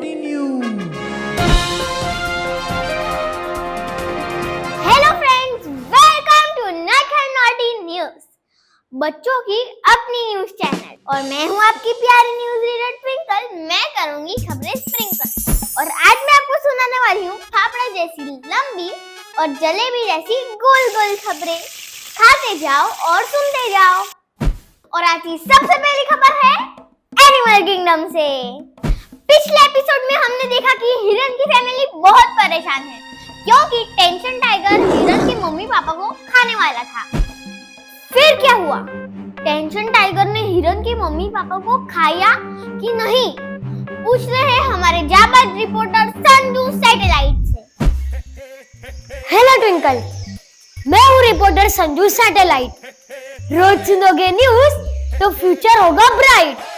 Naughty news. Hello friends, welcome to naughty news, बच्चों की अपनी न्यूज चैनल। और मैं हूं आपकी प्यारी न्यूज रीडर ट्विंकल। मैं करूंगी खबरें स्प्रिंकल। और आज मैं आपको सुनाने वाली हूँ फाफड़ा जैसी लंबी और जलेबी जैसी गोल गोल खबरें। खाते जाओ और सुनते जाओ। और आज की सबसे पहली खबर है एनिमल किंगडम से। पिछले एपिसोड में हमने देखा कि हिरन की फैमिली बहुत परेशान है क्योंकि टेंशन टाइगर हिरन के मम्मी पापा को खाने वाला था। फिर क्या हुआ? टेंशन टाइगर ने हिरन के मम्मी पापा को खाया कि नहीं, पूछ रहे हैं हमारे जाबाज रिपोर्टर संजू सैटेलाइट से। हेलो ट्विंकल, मैं हूँ रिपोर्टर संजू सैटेलाइट। रोज सुनोगे न्यूज तो फ्यूचर होगा ब्राइट।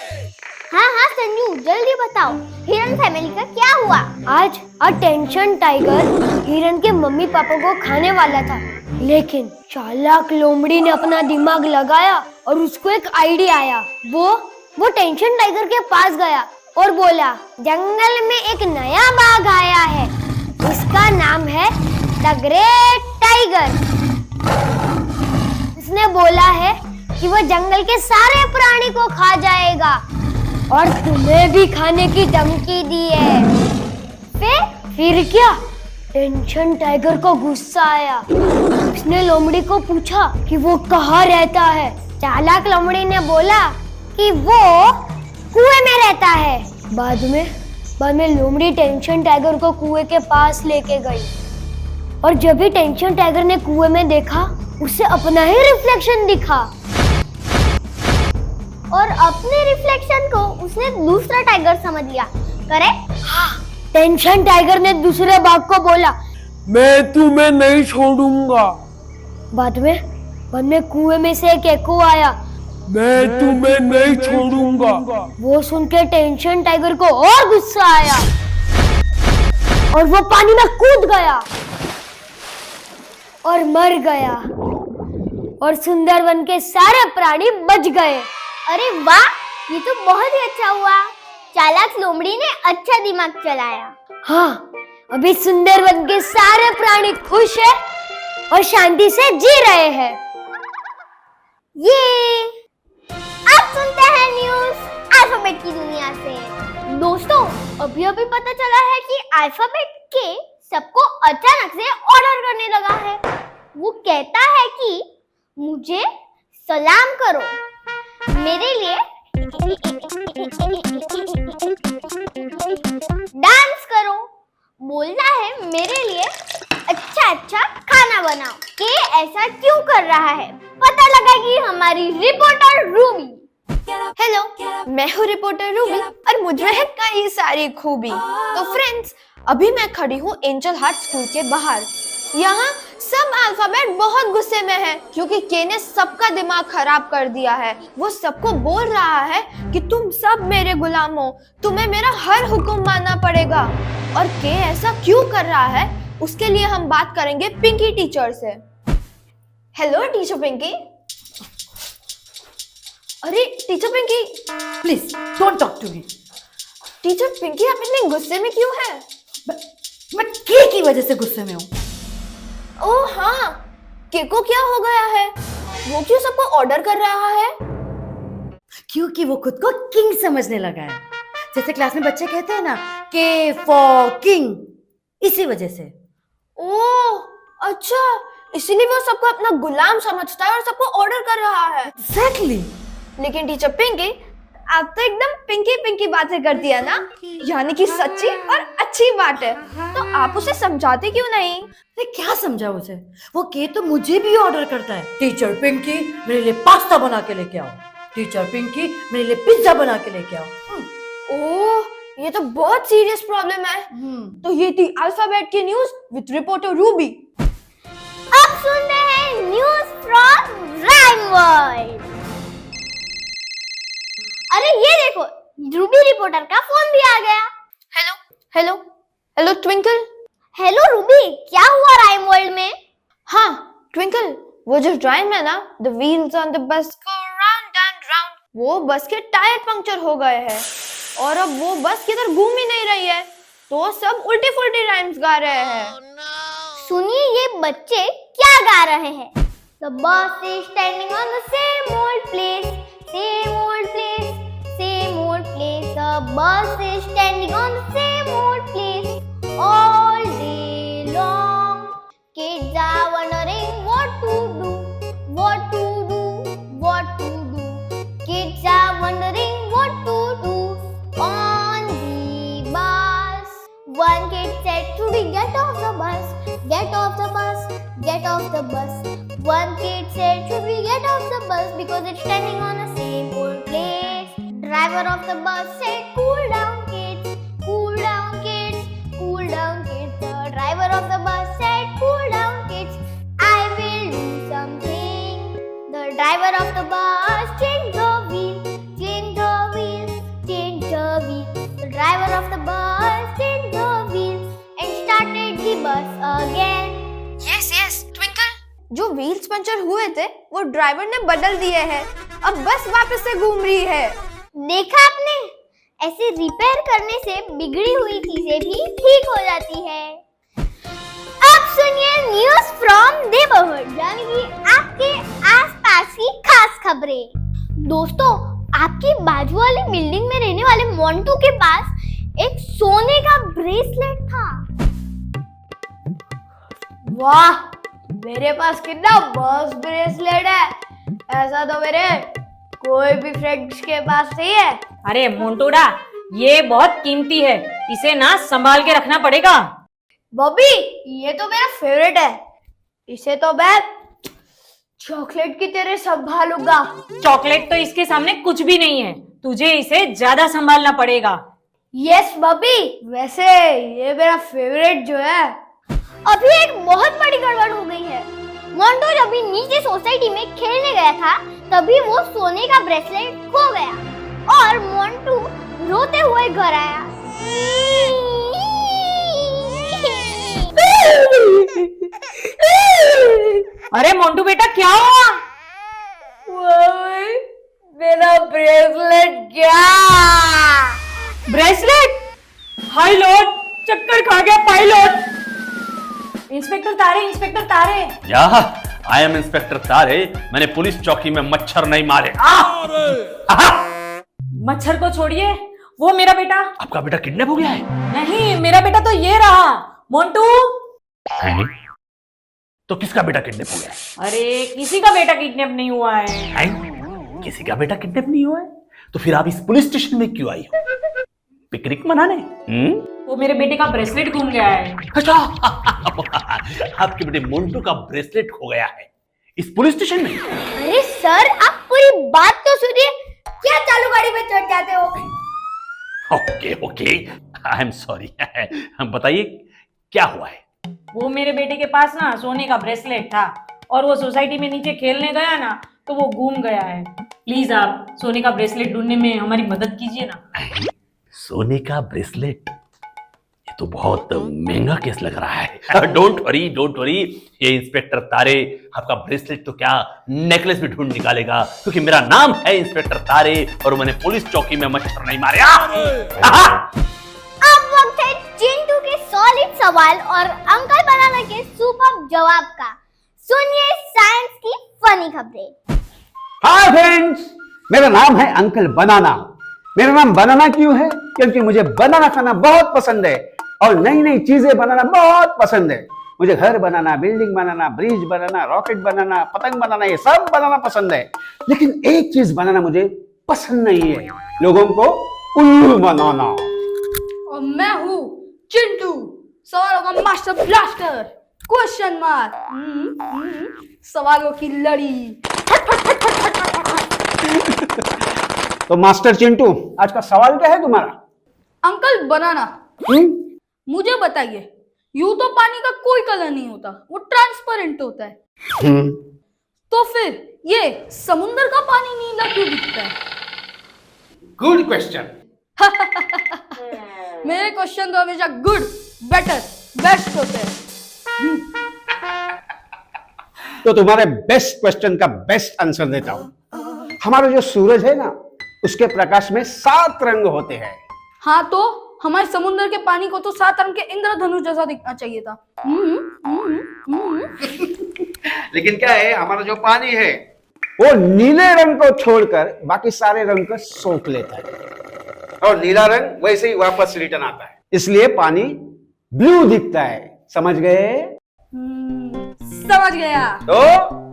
हाँ संजू, जल्दी बताओ हिरन फैमिली का क्या हुआ? आज अटेंशन टाइगर हिरन के मम्मी पापा को खाने वाला था, लेकिन चालाक लोमड़ी ने अपना दिमाग लगाया और उसको एक आइडिया आया। वो टेंशन टाइगर के पास गया और बोला, जंगल में एक नया बाघ आया है, इसका नाम है द ग्रेट टाइगर। इसने बोला है कि वो जंगल के सारे प्राणी को खा जाएगा और तुम्हें भी खाने की धमकी दी है। फिर क्या? टेंशन टाइगर को गुस्सा आया। उसने लोमड़ी को पूछा कि वो कहाँ रहता है। चालाक लोमड़ी ने बोला कि वो कुएं में रहता है। बाद में लोमड़ी टेंशन टाइगर को कुएं के पास लेके गई। और जब भी टेंशन टाइगर ने कुएं में देखा, उसे अपना ही रिफ्लेक्शन दिखा। और अपने रिफ्लेक्शन को उसने दूसरा टाइगर समझ लिया। करेक्ट? हाँ। टेंशन टाइगर ने दूसरे बाघ को बोला, मैं तुम्हें नहीं छोड़ूंगा। बाद में कुएं में से एक एको आया, मैं तुम्हें नहीं छोड़ूंगा। वो सुन के टेंशन टाइगर को और गुस्सा आया और वो पानी में कूद गया और मर गया। और सुंदरवन के सारे प्राणी बच गए। अरे वाह, ये तो बहुत ही अच्छा हुआ। चालाक लोमड़ी ने अच्छा दिमाग चलाया। हाँ, अभी सुंदरवन के सारे प्राणी खुश हैं और शांति से जी रहे हैं। ये अब सुनते हैं न्यूज अल्फाबेट की दुनिया से। दोस्तों, अभी पता चला है कि अल्फाबेट के सबको अचानक से ऑर्डर करने लगा है। वो कहता है कि मुझे सलाम करो, मेरे लिए डांस करो, बोलता है मेरे लिए अच्छा खाना बनाओ। के ऐसा क्यों कर रहा है? पता लगाएगी हमारी रिपोर्टर रूबी। हेलो, मैं हूँ रिपोर्टर रूबी और मुझ में है कई सारी खूबी। तो फ्रेंड्स, अभी मैं खड़ी हूँ एंजल हार्ट स्कूल के बाहर। यहाँ सब अल्फाबेट बहुत गुस्से में है क्योंकि के ने सबका दिमाग खराब कर दिया है। वो सबको बोल रहा है कि तुम सब मेरे गुलाम हो, तुम्हें मेरा हर हुक्म मानना पड़ेगा। और के ऐसा क्यों कर रहा है, उसके लिए हम बात करेंगे पिंकी टीचर से। Hello teacher Pinky. अरे teacher Pinky, please don't talk to me. Teacher Pinky, आप इतने गुस्से में क्यों हैं? मैं के की वजह से गुस्से में हूँ। ओह हाँ, के को क्या हो गया है? वो क्यों सबको ऑर्डर कर रहा है? क्योंकि वो खुद को किंग समझने लगा है। जैसे क्लास में बच्चे कहते हैं ना, के फॉर किंग, इसी वजह से। ओह अच्छा, इसीलिए वो सबको अपना गुलाम समझता है और सबको ऑर्डर कर रहा है। एग्जैक्टली। लेकिन टीचर पिंकी, आप तो एकदम पिंकी बातें करती है ना, यानी कि सच्ची और अच्छी बात है। तो आप उसे समझाते क्यों नहीं? मैं क्या समझा उसे? वो के तो मुझे भी ऑर्डर करता है, टीचर पिंकी मेरे लिए पास्ता बना के लेके आओ, टीचर पिंकी मेरे लिए पिज्जा बना के लेके आओ। ओह, ये तो बहुत सीरियस प्रॉब्लम है। तो ये थी अल्फाबेट की न्यूज विद रिपोर्टर रूबी। अब सुनते हैं न्यूज फ्रॉम राइम वर्ल्ड। अरे ये देखो, रूबी रिपोर्टर का फोन भी आ गया। Hello twinkle. हेलो रूबी, क्या हुआ राइम वर्ल्ड में? हाँ ट्विंकल, वो जो राइम है ना, the wheels on the bus go round and round, वो बस के टायर पंक्चर हो गए हैं। और अब वो बस किधर घूम ही नहीं रही है, तो सब उल्टी फुल्टी राइम्स गा रहे हैं। सुनिए ये बच्चे क्या गा रहे हैं। The bus is standing on the same old place, same old place, same old place. The bus is standing on the same old place all day long. Kids are wondering what to do, what to do, what to do. Kids are wondering what to do on the bus. One kid said to me, get off the bus, get off the bus, get off the bus. One kid said, should we get off the bus because it's standing on the same old place? Driver of the bus said, cool down kids, cool down kids, cool down kids. The driver of the bus said, cool down kids, I will do something. The driver of the bus changed the wheel, changed the wheel, changed the wheel. The driver of the bus changed the wheel and started the bus again. Yes twinkle, जो wheels puncture हुए थे वो driver ने बदल दिए हैं, अब बस वापस से घूम रही है। देखा आपने, ऐसे रिपेयर करने से बिगड़ी हुई चीजें भी ठीक हो जाती है। अब सुनिए न्यूज फ्रॉम नेबरहुड, यानी कि आपके आसपास की खास खबरें। दोस्तों, आपकी बाजू वाली बिल्डिंग में रहने वाले मोंटू के पास एक सोने का ब्रेसलेट था। वाह, मेरे पास कितना मस्त ब्रेसलेट है, ऐसा तो मेरे कोई भी फ्रेंड्स के पास नहीं है। अरे मोंटूड़ा, ये बहुत कीमती है, इसे ना संभाल के रखना पड़ेगा। बॉबी, ये तो मेरा फेवरेट है, इसे तो मैं चॉकलेट की तरह संभालूंगा। चॉकलेट तो इसके सामने कुछ भी नहीं है, तुझे इसे ज्यादा संभालना पड़ेगा। यस बॉबी, वैसे ये मेरा फेवरेट जो है। अभी एक बहुत बड़ी गड़बड़ हो गई है। मोंटू जब भी नीचे सोसाइटी में खेलने गया था, तभी वो सोने का ब्रेसलेट खो गया और मोंटू रोते हुए घर आया। अरे मोंटू बेटा, क्या हुआ? मेरा ब्रेसलेट क्या? ब्रेसलेट? हाय लॉर्ड, चक्कर खा गया पायलट। इंस्पेक्टर तारे। या, आई एम इंस्पेक्टर तारे। मैंने पुलिस चौकी में मच्छर नहीं मारे। मच्छर को छोड़िए, वो मेरा बेटा। आपका बेटा किडनैप हो गया है? नहीं, मेरा बेटा तो ये रहा। मोंटू। नहीं, तो किसका बेटा किडनैप हो गया है? अरे किसी का बेटा किडनैप नहीं हुआ है। हैं? किसी का बेटा किडनैप नहीं हुआ है? तो फिर आप इस पुलिस स्टेशन में क्यों आई हो? पिकनिक मनाने? वो मेरे बेटे का ब्रेसलेट गुम गया है। अच्छा, आपके बेटे मोंटू का ब्रेसलेट खो गया है इस पुलिस स्टेशन में? अरे सर, आप पूरी बात तो सुनिए। क्या चालू गाड़ी में चढ़ जाते हो? Okay, I am sorry. बताइए क्या हुआ है? वो मेरे बेटे के पास ना सोने का ब्रेसलेट था और वो सोसाइटी में नीचे खेलने गया ना, तो वो गुम गया है। प्लीज आप सोने का ब्रेसलेट ढूंढने में हमारी मदद कीजिए ना। सोने का ब्रेसलेट? ये तो बहुत महंगा केस लग रहा है। डोंट वरी, ये इंस्पेक्टर तारे आपका ब्रेसलेट तो क्या, नेकलेस भी ढूंढ निकालेगा, क्योंकि मेरा नाम है इंस्पेक्टर तारे और मैंने पुलिस चौकी में मच्छर नहीं मारे। अब वक्त है चिंटू के सॉलिड सवाल और अंकल बनाना के सुपर जवाब का। सुनिए साइंस की फनी खबरें। हाय फ्रेंड्स, मेरा नाम है अंकल बनाना। मेरा नाम बनाना क्यों है? क्योंकि मुझे बनाना खाना बहुत पसंद है और नई नई चीजें बनाना बहुत पसंद है। मुझे घर बनाना, बिल्डिंग बनाना, ब्रिज बनाना, रॉकेट बनाना, पतंग बनाना, ये सब बनाना पसंद है। लेकिन एक चीज बनाना मुझे पसंद नहीं है, लोगों को उल्लू बनाना। और मैं हूँ चिंटू, सवालों का मास्टर ब्लास्टर। क्वेश्चन मार्क, सवालों की लड़ी। तो मास्टर चिंटू, आज का सवाल क्या है तुम्हारा? अंकल बनाना, मुझे बताइए, यूं तो पानी का कोई कलर नहीं होता, वो ट्रांसपेरेंट होता है। तो फिर ये समुद्र का पानी नीला क्यों दिखता है? Good question. मेरे क्वेश्चन तो हमेशा गुड, बेटर, बेस्ट होते हैं। तो तुम्हारे बेस्ट क्वेश्चन का बेस्ट आंसर देता हूं। हमारा जो सूरज है ना, उसके प्रकाश में 7 रंग होते हैं। हाँ तो हमारे समुद्र के पानी को तो 7 रंग के इंद्रधनुष जैसा दिखना चाहिए था। लेकिन क्या है, हमारा जो पानी है वो नीले रंग को छोड़कर बाकी सारे रंग को सोख लेता है और नीला रंग वैसे ही वापस रिटर्न आता है, इसलिए पानी ब्लू दिखता है। समझ गए? समझ गया। तो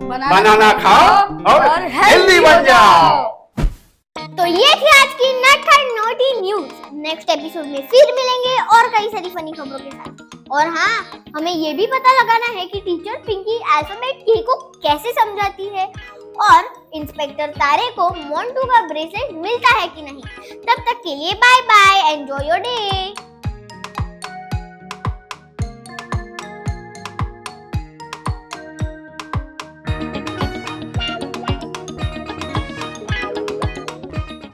बनाना खाओ और हेल्दी बन जाओ। तो ये थी आज की nut and naughty news. Next episode में फिर मिलेंगे और कई सारी फनी खबरों के साथ। और हाँ, हमें ये भी पता लगाना है कि टीचर पिंकी अल्फाबेट के को कैसे समझाती है और इंस्पेक्टर तारे को मोंटू का ब्रेसलेट मिलता है कि नहीं। तब तक के लिए bye bye, enjoy your day.